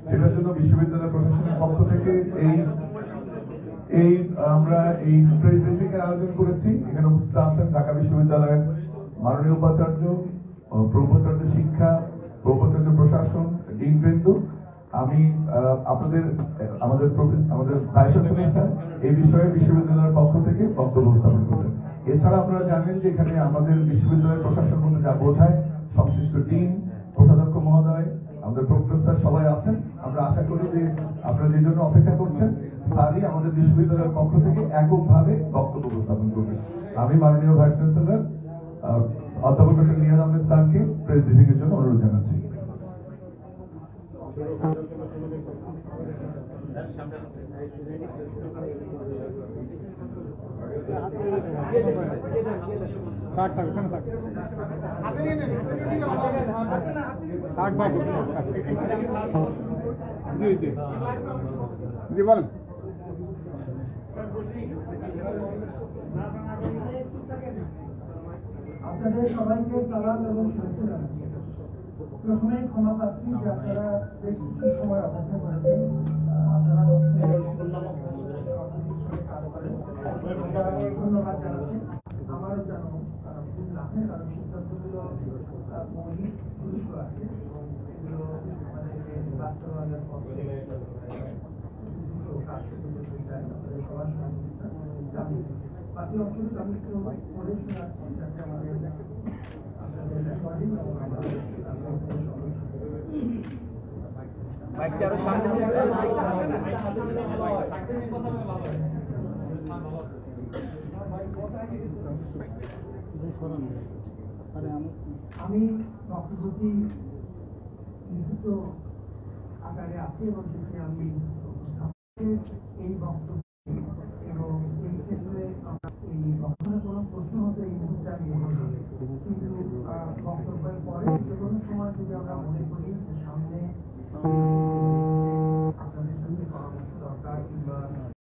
সেটার জন্য বিশ্ববিদ্যালয় প্রশাসনের পক্ষ থেকে আমরা এই প্রেস ব্রিফিং এর আয়োজন করেছি। এখানে উপস্থিত আছেন ঢাকা বিশ্ববিদ্যালয়ের মাননীয় উপাচার্য, প্রোপাচার্য শিক্ষা, প্রোপাচার্য প্রশাসন, ডিনবৃন্দ। আমি আমাদের ভাইস চ্যান্সেলর এই বিষয়ে বিশ্ববিদ্যালয়ের পক্ষ থেকে বক্তব্য উপস্থাপন করবেন। এছাড়া আপনারা জানেন যে এখানে আমাদের বিশ্ববিদ্যালয়ের প্রশাসন বলতে যা বোঝায় সংশ্লিষ্ট ডিন, কোষাধ্যক্ষ মহোদয়, আমাদের প্রফেসর সবাই আছেন। আমরা আশা করি যে আপনারা যে জন্য অপেক্ষা করছেন স্যারই আমাদের বিশ্ববিদ্যালয়ের পক্ষ থেকে এককভাবে বক্তব্য উপস্থাপন করবেন। আমি মাননীয় ভাইস চ্যান্সেলর অধ্যাপক ডক্টর নিয়াজ আহমেদ স্যারকে প্রেস ব্রিফিং এর জন্য অনুরোধ জানাচ্ছি। বলেন। আপনাদের সবাইকে সালাম এবং শুভেচ্ছা জানাচ্ছি। প্রথমেই ক্ষমা প্রার্থী যে আপনারা বেশ কিছু সময় অপেক্ষা করেছেন। আপনারা ধন্যবাদ জানাচ্ছি। আমারও যেন আপনি কারণ সিদ্ধান্তগুলো মৌলিক গুরুত্ব আছে এবং এগুলো আমাদেরকে বাস্তবায়নের পক্ষে সবার সহযোগিতা জানি। বাকি অংশগুলো আমি একটু পরে শোনাচ্ছি যাতে আমাদের আপনাদের রেকর্ডিং এবং আমি বক্তব্যটি লিখিত আকারে আছে এবং সেটি আমি এই বক্তব্য এবং এই ক্ষেত্রে এই বক্তব্যের কোনো প্রশ্ন হতে এই মুহূর্তে আমি কিন্তু বক্তব্যের পরে যে কোনো সময় যদি আমরা মনে করি